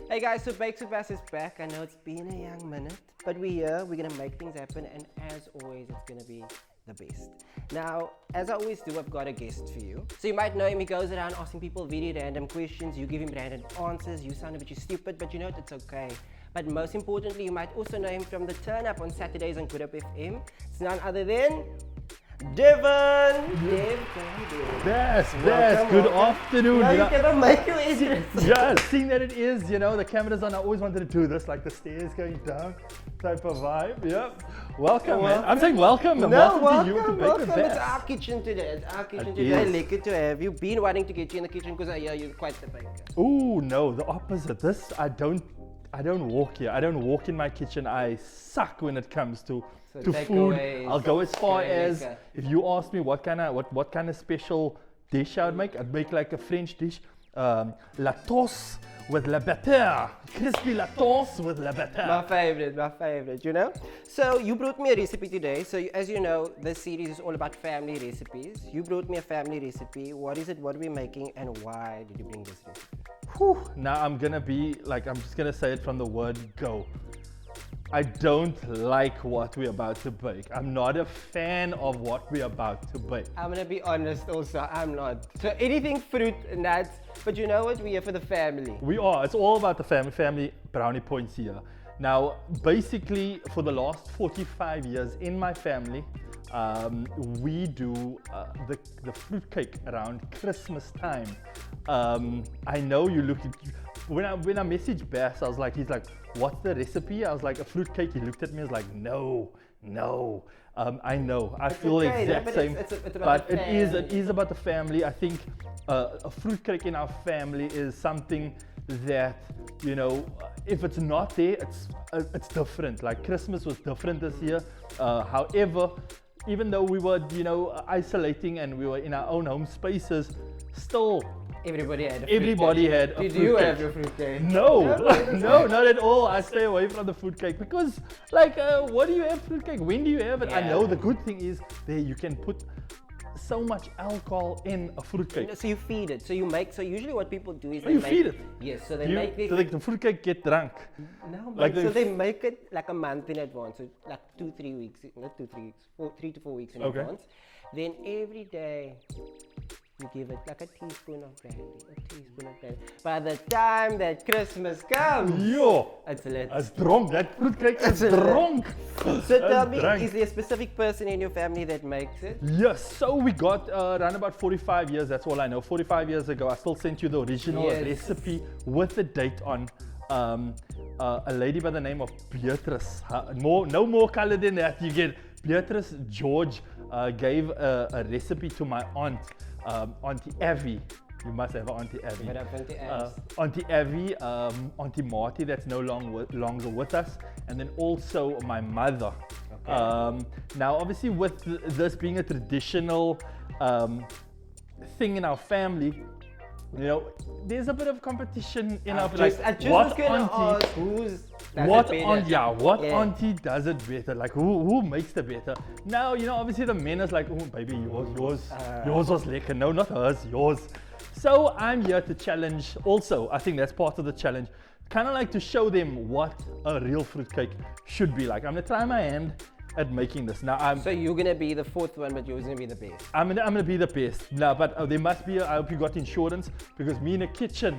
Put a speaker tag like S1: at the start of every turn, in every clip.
S1: Hey guys, so Bakeswithbas is back. I know it's been a young minute, but we're here. We're gonna make things happen, and as always, it's gonna be the best. Now, as I always do, I've got a guest for you. So you might know him. He goes around asking people very random questions. You give him random answers. You sound a bit stupid, but you know what? It's okay. But most importantly, you might also know him from the turn up on Saturdays on Good Up FM. It's none other than Devon.
S2: Yes, good afternoon.
S1: No, you never make your entrance.
S2: Yeah, seeing that it is, the cameras on, I always wanted to do this, like the stairs going down type of vibe. Yep. Welcome, man. I'm saying welcome.
S1: No,
S2: welcome to you to
S1: welcome.
S2: Bakeswithbas.
S1: It's our kitchen today. It's our kitchen
S2: It
S1: today.
S2: is.
S1: Lucky to have you. Been wanting to get you in the kitchen because I hear you're quite the baker.
S2: Ooh, no, the opposite. This, I don't walk here. I don't walk in my kitchen. I suck when it comes to food.
S1: takeaways,
S2: I'll go as far as,
S1: okay.
S2: if you ask me what kind of special dish I'd make like a French dish, la tosse with la batter, crispy la tosse with la batter.
S1: My favorite, you know? So you brought me a recipe today. So as you know, this series is all about family recipes. You brought me a family recipe. What is it? What are we making? And why did you bring this recipe?
S2: Whew. Now I'm just gonna say it from the word go. I don't like what we're about to bake. I'm not a fan of what we're about to bake.
S1: I'm gonna be honest also, I'm not. So anything fruit, nuts, but you know what? We're here for the family.
S2: We are. It's all about the family brownie points here. Now, basically, for the last 45 years in my family, we do the fruitcake around Christmas time. I know you look at, when I messaged Bass, he's like, what's the recipe? I was like, a fruitcake. He looked at me and was like, no. I know. I feel the
S1: okay,
S2: exact
S1: but
S2: same.
S1: it's about
S2: but
S1: the
S2: it is about the family. I think a fruitcake in our family is something that, if it's not there, it's different. Like Christmas was different this year. However, even though we were, isolating and we were in our own home spaces, still
S1: Everybody had a
S2: had a
S1: Did
S2: fruitcake.
S1: you have your fruitcake?
S2: No, no, not at all. I stay away from the fruitcake because, what do you have fruitcake? When do you have it? I know the good thing is there you can put so much alcohol in a fruitcake.
S1: So you feed it. So usually what people do is
S2: feed it.
S1: Yes, so they make it.
S2: So the fruitcake get drunk.
S1: No,
S2: Like
S1: so they make it like a month in advance, so like 2-3 weeks, not 2-3 weeks, 3 to 4 weeks in
S2: Okay.
S1: advance. Then every day you give it like a teaspoon of brandy, By the time that Christmas comes,
S2: Yo,
S1: it's lit.
S2: it's drunk. That fruitcake is
S1: lit.
S2: drunk.
S1: So tell
S2: It's
S1: me,
S2: drunk.
S1: is there a specific person in your family that makes it?
S2: Yes, so we got around about 45 years, that's all I know. 45 years ago, I still sent you the original
S1: Yes.
S2: recipe with the date on. A lady by the name of Beatrice. No more color than that. You get Beatrice George gave a recipe to my aunt, Auntie Avi. You must have an Auntie Avi.
S1: What happened to Abs?
S2: Auntie Avi, Auntie Marty, that's no longer with us, and then also my mother.
S1: Okay.
S2: Now, obviously, with this being a traditional thing in our family, there's a bit of competition in our family.
S1: I just was gonna ask who's
S2: what auntie does it better? Like who makes the better? Now, obviously the men is like, oh baby, yours was lekker. No, not hers, yours. So I'm here to challenge also. I think that's part of the challenge. Kind of like to show them what a real fruitcake should be like. I'm gonna try my hand at making this. Now
S1: So you're gonna be the fourth one, but you're gonna be the best.
S2: I'm gonna be the best. Now, but there must be. I hope you got insurance because me in the kitchen,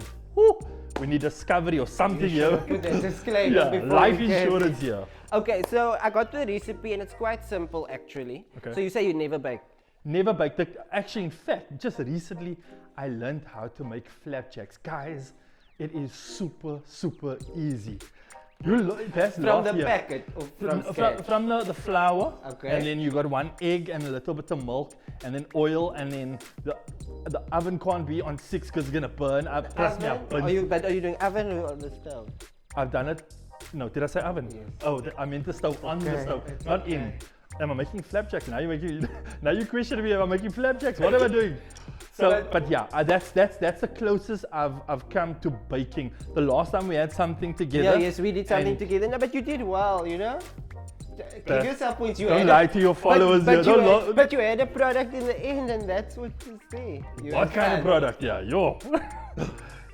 S2: we need discovery or something here.
S1: Put that disclaimer before
S2: life
S1: we can-
S2: insurance here.
S1: Okay, so I got the recipe and it's quite simple actually.
S2: Okay.
S1: So you say you never baked.
S2: Never baked. Actually, in fact, just recently I learned how to make flapjacks. Guys, it is super easy. That's
S1: From the
S2: year.
S1: packet or from scratch?
S2: From the flour,
S1: Okay.
S2: and then you got 1 egg and a little bit of milk, and then oil, and then the oven can't be on 6 because it's gonna burn. Trust me, I've
S1: Oven?
S2: burned.
S1: Are you doing oven or on the stove?
S2: I've done it. No, did I say oven?
S1: Yes.
S2: Oh, I meant the stove on the
S1: Okay,
S2: stove,
S1: it's
S2: not
S1: okay.
S2: in. Am I making flapjacks? Now you question me. Am I making flapjacks? What am I doing? But yeah, that's the closest I've come to baking. The last time we had something together.
S1: Yeah, yes, we did something
S2: and
S1: together. No, but you did well, Give yourself points.
S2: Don't lie to your followers
S1: but,
S2: here.
S1: but you had a product in the end, and that's what is there.
S2: What kind of product? Yeah,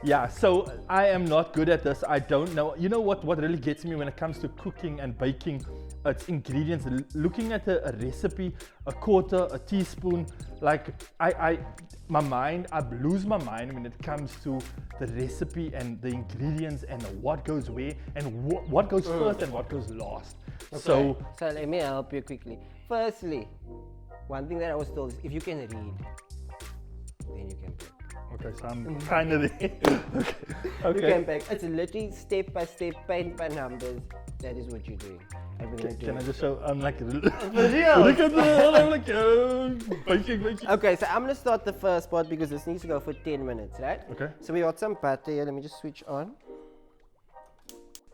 S2: Yeah, so I am not good at this. I don't know. You know what really gets me when it comes to cooking and baking? It's ingredients. Looking at a recipe, a quarter, a teaspoon, like I lose my mind when it comes to the recipe and the ingredients and what goes where and what goes first and what goes last.
S1: Okay.
S2: So
S1: let me help you quickly. Firstly, one thing that I was told is if you can read, then you can bake.
S2: okay, so I'm kind of there. Okay.
S1: You can bake. It's literally step by step, paint by numbers. That is what you're doing. And we're gonna do
S2: Can I
S1: it.
S2: just show? I'm like,
S1: For
S2: look
S1: real?
S2: at that. I'm like, baking.
S1: Okay, so I'm gonna start the first part because this needs to go for 10 minutes, right?
S2: Okay.
S1: So we got some butter here. Let me just switch on.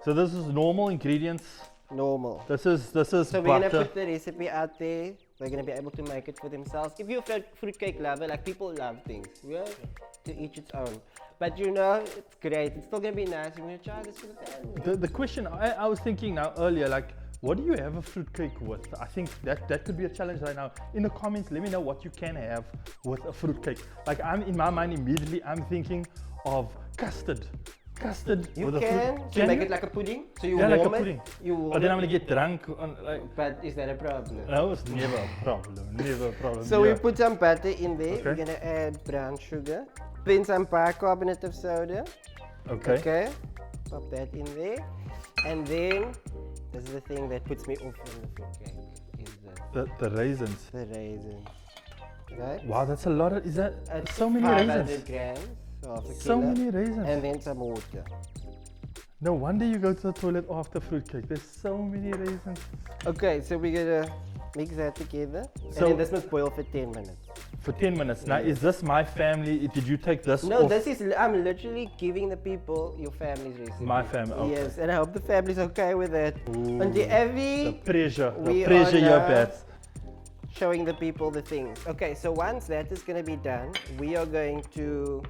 S2: So this is normal ingredients.
S1: Normal.
S2: This is
S1: So
S2: butter.
S1: we're gonna put the recipe out there. They're gonna be able to make it for themselves. If you're a fruitcake lover, like people love things, yeah, to each its own. But you know, it's great. It's still gonna be nice. We're gonna try this for the family.
S2: The question I was thinking now earlier, like, what do you have a fruitcake with? I think that could be a challenge right now. In the comments, let me know what you can have with a fruitcake. Like in my mind immediately, I'm thinking of custard. Custard
S1: You
S2: with a
S1: can.
S2: fruit.
S1: So you make it like a pudding. So you
S2: Yeah,
S1: warm
S2: like a
S1: it.
S2: pudding.
S1: You warm
S2: But then I'm
S1: it.
S2: gonna get drunk.
S1: But is that a problem?
S2: No, it's never a problem. Never a problem.
S1: So
S2: yeah.
S1: we put some butter in there.
S2: Okay.
S1: We're gonna add brown sugar. Then some bicarbonate of soda.
S2: Okay.
S1: Okay. Pop that in there. And then this is the thing that puts me off from the fruitcake. Is
S2: The raisins.
S1: the raisins. Right?
S2: Wow, that's a lot of. Is that
S1: It's
S2: so many
S1: 500
S2: raisins?
S1: grams. Half a
S2: So
S1: kilo.
S2: many raisins.
S1: And then some water.
S2: No wonder you go to the toilet after fruitcake. There's so many raisins.
S1: Okay, so we're gonna mix that together.
S2: So-
S1: And then this must boil for 10 minutes.
S2: For 10 minutes. Now, is this my family? Did you take this
S1: No,
S2: off?
S1: this is, I'm literally giving the people your family's recipe.
S2: My family, okay.
S1: Yes, and I hope the family's okay with that.
S2: Ooh,
S1: And the
S2: the
S1: Evie
S2: pressure.
S1: we
S2: The pressure
S1: are
S2: you're
S1: now-
S2: bad.
S1: showing the people the things. Okay, so once that is gonna be done, we are going to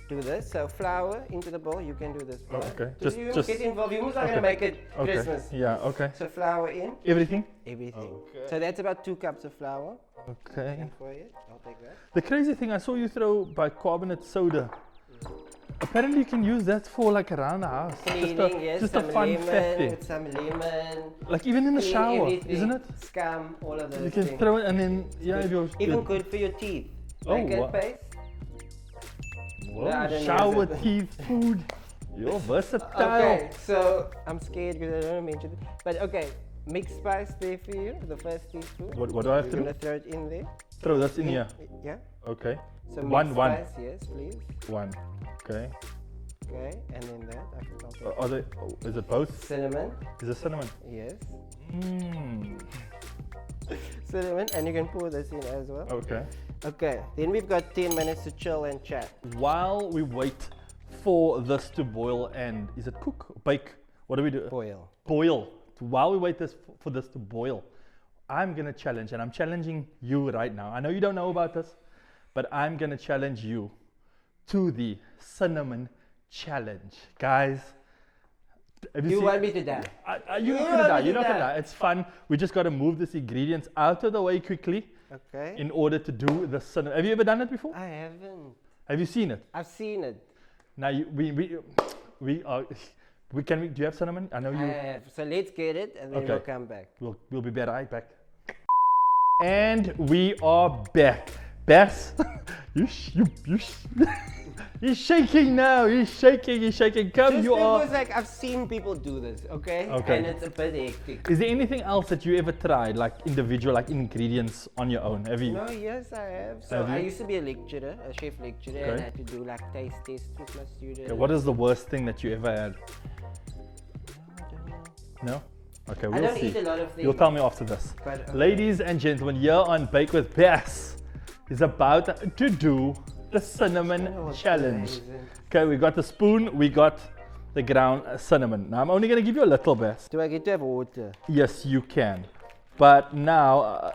S1: do this. So flour into the bowl. You can do this.
S2: Oh,
S1: right?
S2: okay.
S1: So
S2: Just-
S1: you
S2: just-
S1: get involved. You must not
S2: okay.
S1: gonna make it
S2: Okay.
S1: Christmas.
S2: Yeah, okay.
S1: So flour in
S2: Everything?
S1: everything.
S2: Okay.
S1: So that's about 2 cups of flour.
S2: Okay.
S1: And for it, I'll take that.
S2: The crazy thing, I saw you throw bicarbonate soda. Apparently you can use that for like around the house.
S1: Cleaning, yes,
S2: just a
S1: some
S2: fun
S1: lemon,
S2: fact thing.
S1: with some lemon.
S2: Like even in the
S1: clean
S2: shower,
S1: everything,
S2: isn't it?
S1: Scum, all of those
S2: You can
S1: things.
S2: throw it and then, yeah, if you're
S1: Even good for your teeth.
S2: Oh,
S1: Make
S2: wow.
S1: it paste.
S2: Whoa,
S1: No, I don't
S2: shower,
S1: use it.
S2: teeth, food. You're versatile.
S1: Okay, so I'm scared because I don't want to mention it. But okay, mixed spice there for you, the first teaspoon.
S2: What do I have
S1: You're
S2: to do?
S1: gonna throw it in there.
S2: Throw this in here.
S1: Yeah.
S2: Okay.
S1: So
S2: One.
S1: mixed spice, yes, please.
S2: One. Okay.
S1: Okay, and then that. I'll take
S2: Are they, oh, is it both?
S1: cinnamon,
S2: Is it cinnamon?
S1: yes.
S2: Mmm.
S1: Cinnamon, and you can pour this in as well.
S2: Okay.
S1: Okay, then we've got 10 minutes to chill and chat.
S2: While we wait for this to boil and, is it cook? Bake? What do we do?
S1: Boil.
S2: Boil. While we wait for this to boil, I'm gonna challenge, and I'm challenging you right now. I know you don't know about this, but I'm gonna challenge you to the cinnamon challenge. Guys, have
S1: You
S2: seen-
S1: want me to die?
S2: You're not
S1: You
S2: gonna die.
S1: want me
S2: You're
S1: to
S2: not gonna
S1: die?
S2: die. It's fun. We just gotta move these ingredients out of the way quickly
S1: Okay.
S2: in order to do the cinnamon. Have you ever done it before?
S1: I haven't.
S2: Have you seen it?
S1: I've seen it.
S2: Now we are. Do you have cinnamon? I know you.
S1: I have. So let's get it and then
S2: Okay.
S1: we'll come back.
S2: We'll be right back. And we are back. Bas, he's shaking now. He's shaking. Come,
S1: Just
S2: you are.
S1: because like I've seen people do this, okay?
S2: Okay.
S1: And it's a bit hectic.
S2: Is there anything else that you ever tried, like individual, like ingredients on your own? Have you?
S1: No, yes, I have. So
S2: Have
S1: I
S2: you?
S1: used to be a lecturer, a chef lecturer, and
S2: Okay.
S1: I had to do like taste tests with my students.
S2: Okay, what is the worst thing that you ever had?
S1: I don't know.
S2: No? Okay,
S1: I
S2: we'll
S1: don't
S2: see.
S1: eat a lot of things.
S2: You'll tell me after this.
S1: But, okay.
S2: Ladies and gentlemen, here on Bake with Bas is about to do the cinnamon
S1: Oh,
S2: challenge.
S1: amazing.
S2: Okay, we got the spoon, we got the ground cinnamon. Now I'm only gonna give you a little bit.
S1: Do I get to have water?
S2: Yes, you can. But now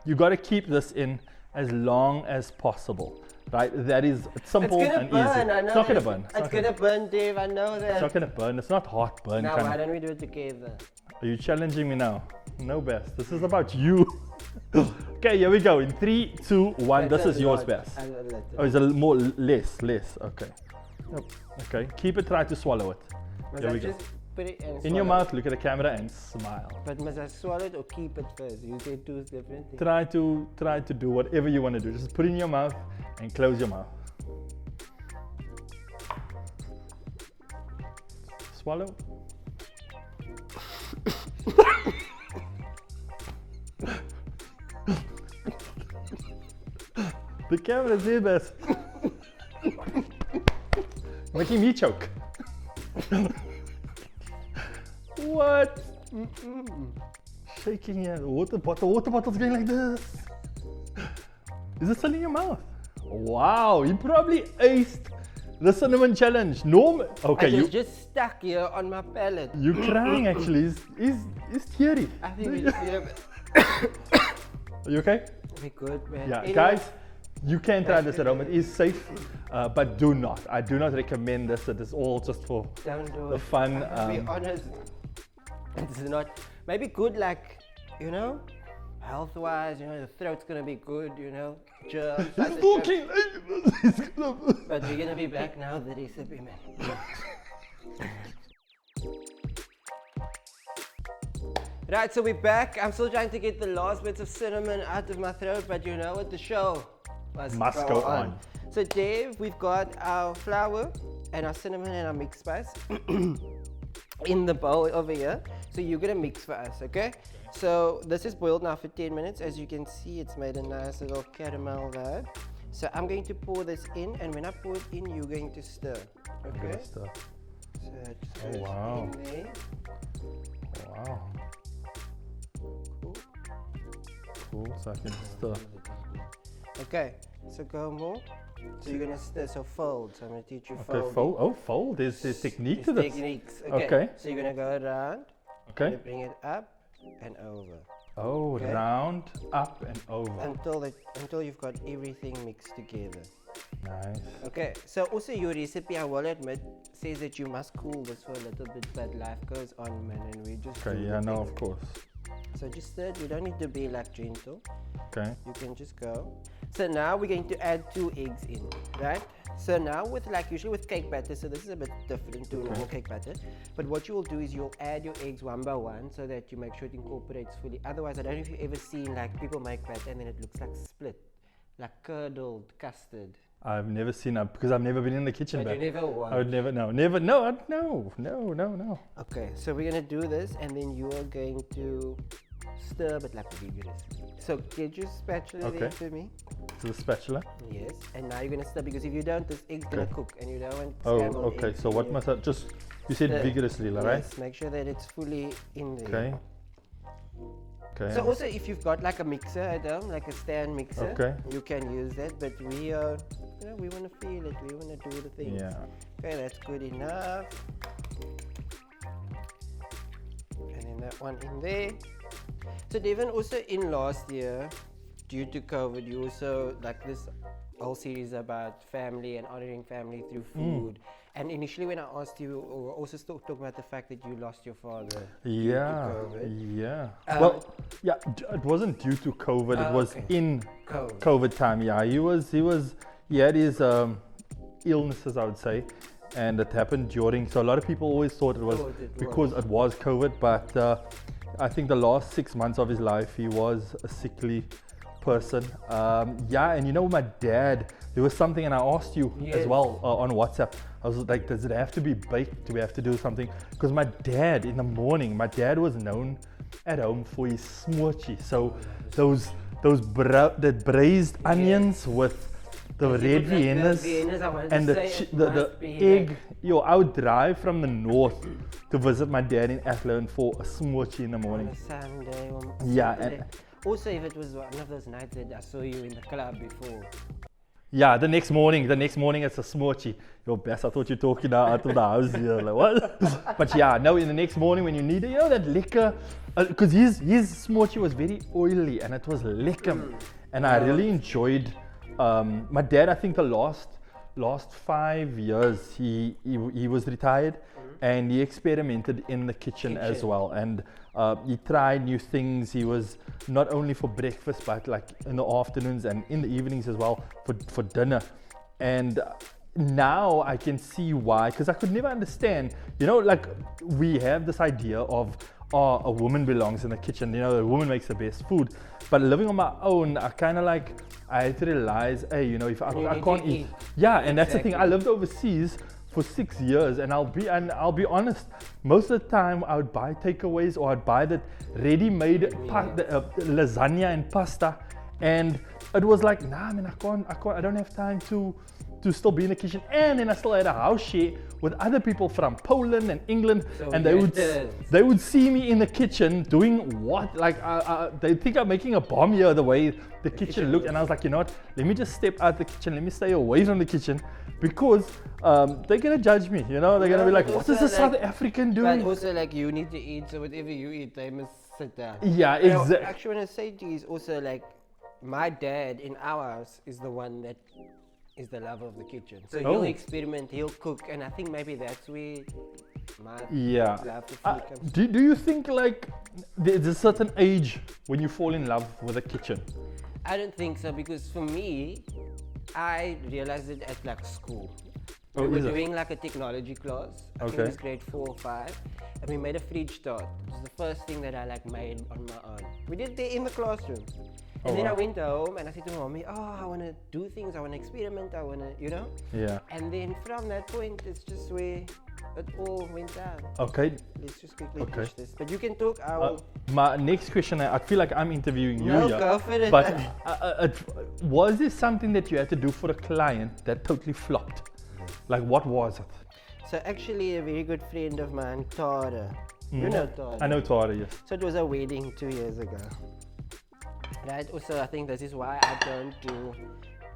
S2: you gotta keep this in as long as possible. Right? That is simple
S1: It's gonna
S2: and
S1: burn,
S2: easy.
S1: I know.
S2: It's not gonna
S1: that.
S2: burn.
S1: It's gonna burn, Dave, I know that.
S2: It's not gonna burn. It's not hot burn.
S1: Now,
S2: kinda.
S1: why don't we do it together?
S2: Are you challenging me now? No, Bas. This is about you. Okay, here we go. In 3, 2, 1. This
S1: That's
S2: is
S1: a
S2: yours,
S1: lot.
S2: Bas.
S1: A little.
S2: Oh, it's a more less. Okay. Yep. Okay, keep it, try to swallow it.
S1: Must
S2: Here
S1: I
S2: we go.
S1: just put it and
S2: In your
S1: swallow?
S2: mouth, look at the camera and smile.
S1: But must I swallow it or keep it first? You say two different things.
S2: Try to do whatever you want to do. Just put it in your mouth and close your mouth. Swallow. The camera's here, best. Making me choke. What? Shaking your water bottle's going like this. Is it still in your mouth? Wow, you probably aced the cinnamon challenge. Okay,
S1: It was just stuck here on my palate.
S2: you're crying actually. Is teary.
S1: I think we just need a bit.
S2: Are you okay?
S1: We're good, man.
S2: Yeah,
S1: Anyway,
S2: guys, you can try this at home. It is safe, but do not. I do not recommend this. It is all just for
S1: don't do
S2: the
S1: it.
S2: fun.
S1: To be honest, it's not maybe good, like, you know, health-wise. You know, the throat's gonna be good. You know, germs.
S2: He's talking like this. He's gonna...
S1: But we're gonna be back now. The recipe, man. Right, so we're back. I'm still trying to get the last bits of cinnamon out of my throat, but you know what? The show
S2: Must go on.
S1: So, Dave, we've got our flour and our cinnamon and our mixed spice in the bowl over here. So you're gonna mix for us, okay? So this is boiled now for 10 minutes. As you can see, it's made a nice little caramel vibe. So I'm going to pour this in, and when I pour it in, you're going to stir, okay? So just
S2: Oh, wow.
S1: in there.
S2: Wow.
S1: Cool.
S2: Cool. So I can stir.
S1: Okay, so go more. So you're gonna stir, so fold. So I'm gonna teach you
S2: Okay,
S1: fold.
S2: fold. Oh, fold. There's technique to this.
S1: Techniques.
S2: Okay.
S1: So you're gonna go around.
S2: Okay.
S1: You bring it up and over
S2: Oh,
S1: Okay.
S2: round, up, and over.
S1: until you've got everything mixed together.
S2: Nice.
S1: Okay. So also your recipe, I will admit, says that you must cool this for a little bit, but life goes on, man, and we just.
S2: Okay.
S1: do
S2: Yeah.
S1: the
S2: No.
S1: thing.
S2: Of course.
S1: So just stir it. You don't need to be like gentle.
S2: Okay.
S1: You can just go. So now we're going to add 2 eggs in, right? So now with usually with cake batter, so this is a bit different to normal cake batter. But what you will do is you'll add your eggs one by one so that you make sure it incorporates fully. Otherwise, I don't know if you've ever seen like people make batter and then it looks like split, like curdled custard.
S2: I've never seen that because I've never been in the kitchen.
S1: But you never
S2: I
S1: want.
S2: would never. No. Never. No. No.
S1: Okay, so we're gonna do this and then you are going to stir but like vigorously. So get your spatula there
S2: Okay.
S1: for me.
S2: To the spatula.
S1: Yes, and now you're gonna stir because if you don't, this egg's gonna
S2: Okay.
S1: cook and you don't want
S2: Oh.
S1: scrambled
S2: Okay.
S1: eggs
S2: So
S1: in
S2: what
S1: your-
S2: must I just? You said
S1: Stir.
S2: vigorously, right?
S1: Yes, make sure that it's fully in there.
S2: Okay. Okay.
S1: So also if you've got like a mixer at home, like a stand mixer,
S2: Okay.
S1: you can use that, but we we want to feel it, we want to do the thing.
S2: Yeah.
S1: Okay, that's good enough. And then that one in there. So Devon, also in last year, due to COVID, you also like this whole series about family and honoring family through food. And initially when I asked you, we were also still talking about the fact that you lost your father.
S2: Yeah.
S1: COVID.
S2: Yeah.
S1: Um,
S2: Well, yeah. It wasn't due to COVID. It was
S1: okay.
S2: in
S1: COVID.
S2: COVID time. Yeah. He had his illnesses, I would say, and it happened during. So a lot of people always thought it was
S1: Thought it
S2: because it was COVID, but I think the last 6 months of his life he was a sickly person. Yeah, and you know, my dad, there was something, and I asked you as
S1: Yes.
S2: well on WhatsApp. I was like, does it have to be baked? Do we have to do something? Because my dad, in the morning, my dad was known at home for his smoochie. So the braised onions with the red Viennas and the egg. Yo, I would drive from the north to visit my dad in Athlone for a smoochie in the
S1: On
S2: morning.
S1: a Sunday. Or
S2: Yeah,
S1: Saturday. Also, if it was one of those nights that I saw you in the club before.
S2: Yeah, the next morning it's a smoochie. Yo, best, I thought you were talking out of the house here. Like, what? But yeah, no, in the next morning when you need it, you know, that liquor, because his smoochie was very oily and it was liquor. And I really enjoyed, my dad, I think the last 5 years, he was retired and he experimented in the kitchen as well. And he tried new things. He was not only for breakfast, but like in the afternoons and in the evenings as well for dinner. And now I can see why, because I could never understand, you know, like we have this idea of, oh, a woman belongs in the kitchen, you know, a woman makes the best food. But living on my own, I kind of like, I had to realize, hey, you know, if I can't eat. Yeah, and that's the thing. I lived overseas for 6 years, and I'll be honest, most of the time I would buy takeaways, or I'd buy the ready-made lasagna and pasta, and it was like, nah, man, I don't have time to still be in the kitchen. And then I still had a house share with other people from Poland and England, so and they would see me in the kitchen doing what? Like they think I'm making a bomb here, the way the kitchen looked. And I was like, you know what? Let me just step out the kitchen. Let me stay away from the kitchen, because they're gonna judge me. You know, they're gonna be like, what is the South African doing?
S1: But also, like, you need to eat, so whatever you eat, they must sit down.
S2: Yeah, exactly.
S1: I actually want to say to you is also, like, my dad in our house is the one that is the lover of the kitchen. So he'll experiment, he'll cook, and I think maybe that's where my love for food comes.
S2: Do you think like there's a certain age when you fall in love with a kitchen?
S1: I don't think so, because for me, I realized it at like school. We were doing like a technology class. I think it was grade 4 or 5, and we made a fridge tart. It was the first thing that I like made on my own. We did it there in the classroom. And then I went home and I said to mommy, I want to do things, I want to experiment, I want to, you know?
S2: Yeah.
S1: And then from that point, it's just where it all went down.
S2: Okay.
S1: Let's just quickly push this. But you can talk.
S2: My next question, I feel like I'm interviewing you.
S1: No, go for it.
S2: But was there something that you had to do for a client that totally flopped? Like, what was it?
S1: So actually, a very good friend of mine, Tara. You know Tara?
S2: I know Tara, yes.
S1: So it was a wedding 2 years ago. Right, also I think this is why I don't do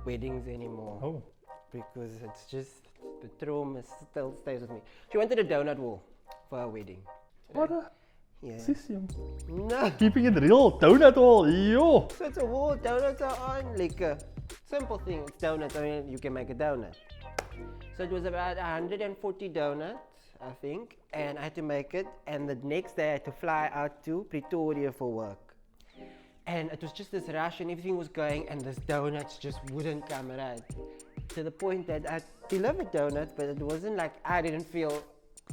S1: weddings anymore.
S2: Oh.
S1: Because it's just, the trauma still stays with me. She wanted a donut wall for her wedding.
S2: What a
S1: Yeah.
S2: system.
S1: No.
S2: Keeping it real, donut wall, yo.
S1: So it's a wall, donuts are on, like a simple thing. It's donuts, I mean, you can make a donut. So it was about 140 donuts, I think, and I had to make it, and the next day I had to fly out to Pretoria for work. And it was just this rush and everything was going, and this donuts just wouldn't come right. To the point that I delivered donuts, but it wasn't like, I didn't feel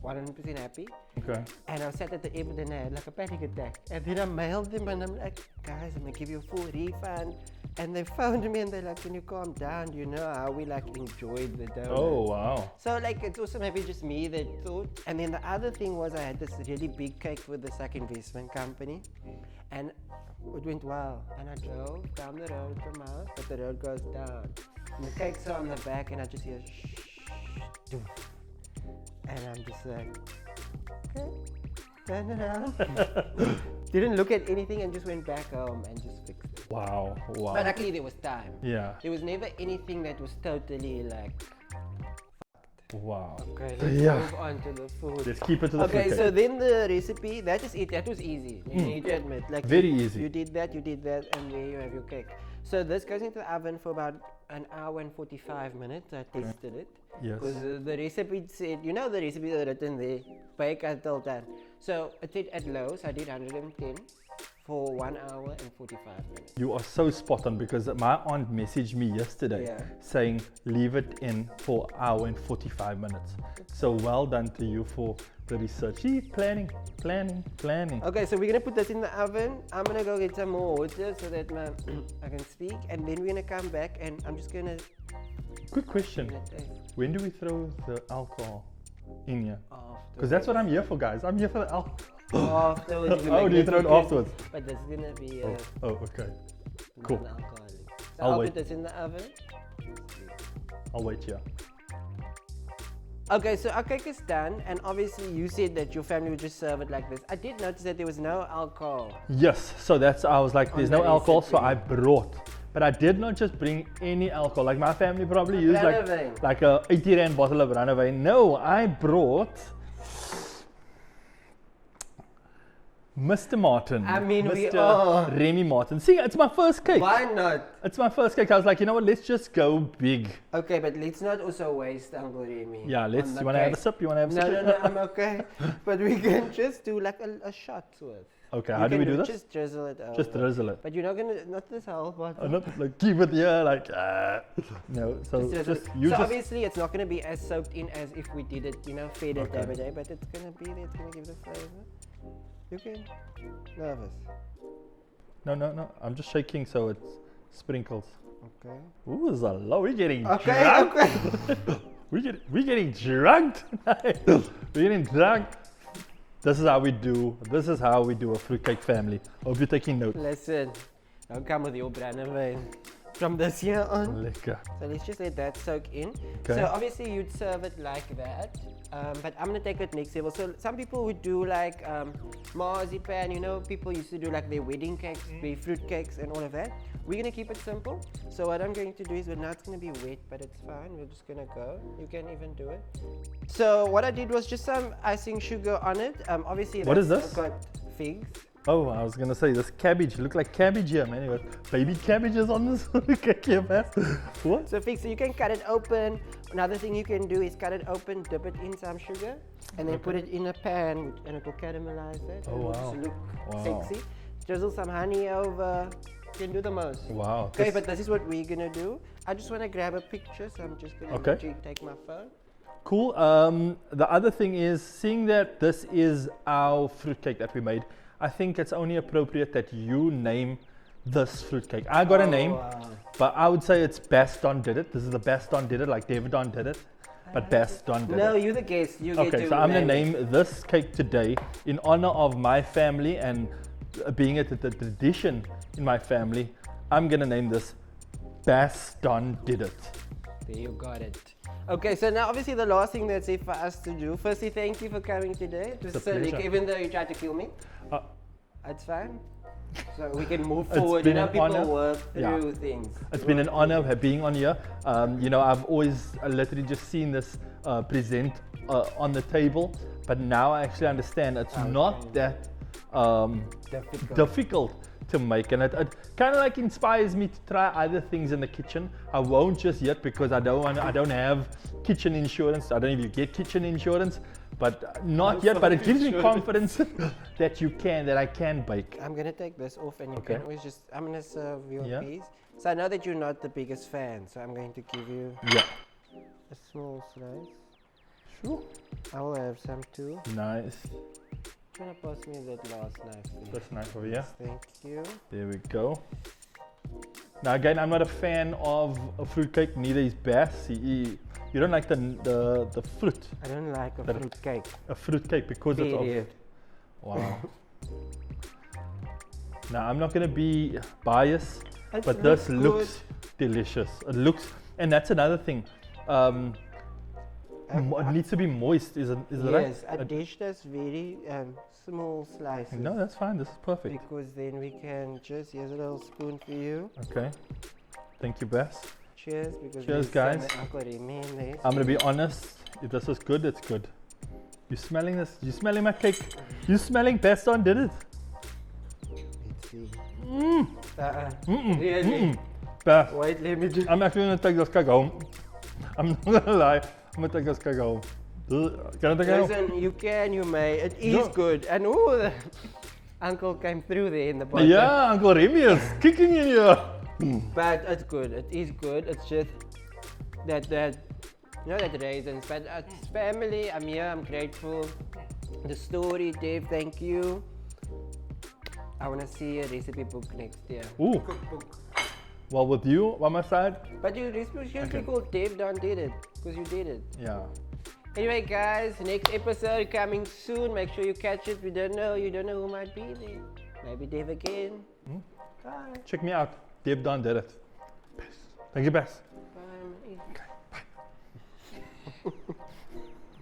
S1: 100% happy.
S2: Okay.
S1: And I sat at the airport and I had like a panic attack. And then I mailed them and I'm like, guys, I'm gonna give you a full refund. And they phoned me and they're like, can you calm down? You know how we like enjoyed the donuts.
S2: Oh, wow.
S1: So like, it's also maybe just me that thought. And then the other thing was I had this really big cake with this like investment company. And it went well. And I drove down the road from my house, but the road goes down. And the cake's on the back and I just hear shh, doof. And I'm just like, okay, turn around. Didn't look at anything and just went back home and just fixed it.
S2: Wow, wow.
S1: But luckily there was time.
S2: Yeah.
S1: There was never anything that was totally like,
S2: wow.
S1: okay, let's move on to the food.
S2: Let's keep it to the food.
S1: Okay, so then the recipe, that is it. That was easy. You need to admit. Like
S2: very easy.
S1: You did that, and there you have your cake. So this goes into the oven for about an hour and 45 minutes. I tested it.
S2: Yes.
S1: Because the recipe said, you know, the recipe is written there, bake until done. So it said at low, so I did 110 for 1 hour and 45 minutes.
S2: You are so spot on, because my aunt messaged me yesterday saying leave it in for an hour and 45 minutes. So well done to you for the research. See, planning.
S1: Okay, so we're gonna put this in the oven. I'm gonna go get some more water so that I can speak, and then we're gonna come back and I'm just gonna.
S2: Quick question. When do we throw the alcohol in here?
S1: After.
S2: Because that's what I'm here for, guys. I'm here for the alcohol.
S1: Afterwards.
S2: Oh, do you throw it afterwards?
S1: But that's gonna be
S2: okay. Cool.
S1: Non-alcoholic. So
S2: I'll
S1: put this in the oven.
S2: I'll wait here.
S1: Okay, so our cake is done, and obviously you said that your family would just serve it like this. I did notice that there was no alcohol.
S2: Yes, so I was like, there's no alcohol, so I brought. But I did not just bring any alcohol. Like my family probably used like a 80 rand bottle of Runaway. No, I brought Mr. Martin.
S1: I mean,
S2: Mr. Remy Martin. See, it's my first cake.
S1: Why not?
S2: It's my first cake. I was like, you know what, let's just go big.
S1: Okay, but let's not also waste Uncle Remy.
S2: Yeah, let's. You want to have a sip? You want to have a sip?
S1: No, I'm okay. But we can just do like a shot worth.
S2: Okay,
S1: You
S2: how do we
S1: can
S2: do this?
S1: Just drizzle it over.
S2: Just drizzle it.
S1: But you're not gonna, not this whole part.
S2: Not like keep it here, like no. So just
S1: obviously it's not gonna be as soaked in as if we did it, you know, fed it every day. But it's gonna be there. It's gonna give the flavor. You can nervous.
S2: No. I'm just shaking so it sprinkles.
S1: Okay.
S2: Ooh, it's a lot. We're getting
S1: Okay.
S2: drunk.
S1: Okay.
S2: we're getting drunk tonight. We're getting drunk. This is how we do. This is how we do a fruitcake family. Hope you're taking notes.
S1: Listen, don't come with your brandewijn. From this here on.
S2: Lekker.
S1: So let's just let that soak in.
S2: Okay.
S1: So obviously you'd serve it like that, but I'm gonna take it next level. So some people would do like marzipan, you know, people used to do like their wedding cakes, their fruit cakes and all of that. We're gonna keep it simple. So what I'm going to do is, well, now it's gonna be wet, but it's fine. We're just gonna go. You can even do it. So what I did was just some icing sugar on it. Obviously
S2: What is this?
S1: got figs.
S2: Oh, I was gonna say this cabbage. Look like cabbage here, man. You got baby cabbages on this cake here, man. What?
S1: So figs, so you can cut it open. Another thing you can do is cut it open, dip it in some sugar, and then put it in a pan, and it will caramelize it.
S2: Oh,
S1: and it will
S2: wow.
S1: just look
S2: Wow.
S1: sexy. Drizzle some honey over. You can do the most.
S2: Wow.
S1: Okay, but this is what we're gonna do. I just want to grab a picture, so I'm just gonna literally take my phone.
S2: Cool. The other thing is, seeing that this is our fruitcake that we made, I think it's only appropriate that you name this fruitcake. I got a name, but I would say it's Devdondidit. This is the Devdondidit, like Devon did it, but Devdondidit.
S1: No, you're the guest. You get to
S2: so I'm gonna
S1: name
S2: name this cake today in honor of my family and being it the tradition in my family. I'm gonna name this Devdondidit.
S1: There you got it. Okay, so now obviously the last thing that's left for us to do. Firstly, thank you for coming today.
S2: It's a pleasure.
S1: Even though you tried to kill me, it's fine. So we can move
S2: It's
S1: forward.
S2: been
S1: You know,
S2: an
S1: people
S2: honor.
S1: work
S2: Yeah.
S1: through things.
S2: It's been an honor being on here. You know, I've always literally just seen this present on the table, but now I actually understand it's not that difficult to make, and it kind of like inspires me to try other things in the kitchen. I won't just yet because I don't have kitchen insurance. I don't know if you get kitchen insurance, but not yet. But it gives me confidence that I can bake.
S1: I'm gonna take this off, and you
S2: Okay.
S1: can always just. I'm gonna serve your
S2: Yeah.
S1: piece. So I know that you're not the biggest fan, so I'm going to give you
S2: Yeah.
S1: a small slice.
S2: Sure.
S1: I will have some too.
S2: Nice.
S1: Trying to pass me that last knife, please.
S2: That's nice over here.
S1: Thank you.
S2: There we go. Now again, I'm not a fan of a fruitcake. Neither is Bas. You don't like the fruit.
S1: I don't like a
S2: But-
S1: fruit cake.
S2: A fruitcake because
S1: Period.
S2: wow. Now I'm not gonna be biased,
S1: It
S2: but this
S1: looks
S2: looks delicious. It looks, and that's another thing. It needs to be moist, is it right?
S1: Yes, a dish that's very small slices.
S2: No, that's fine. This is perfect.
S1: Because then we can just, here's a little spoon for you.
S2: Okay. Thank you, Bas.
S1: Cheers. Because
S2: Cheers,
S1: there's
S2: guys.
S1: some Margarine in there.
S2: I'm gonna be honest. If this is good, it's good. You smelling this? You smelling my cake? You smelling Devdondidit?
S1: Let's see.
S2: Mmm.
S1: Really?
S2: Bas.
S1: Wait, let me just.
S2: I'm actually gonna take this cake home. I'm not gonna lie. I'm gonna take this cake home. Can I take it home?
S1: Listen, you can, you may. It is
S2: No.
S1: good. And oh, the uncle came through there in the bottom.
S2: Yeah, Uncle Remy is kicking in here.
S1: But it's good. It is good. It's just that you know, that raisins. But it's family. I'm here. I'm grateful. The story, Dave. Thank you. I want to see a recipe book next year.
S2: Ooh.
S1: Cookbook.
S2: Well, with you by my side.
S1: But your recipe should be called Devdondidit because you did it.
S2: Yeah.
S1: Anyway, guys, next episode coming soon. Make sure you catch it. We don't know. You don't know who might be there. Maybe Dave again. Bye.
S2: Check me out. Devdondidit. Thank you, Bas.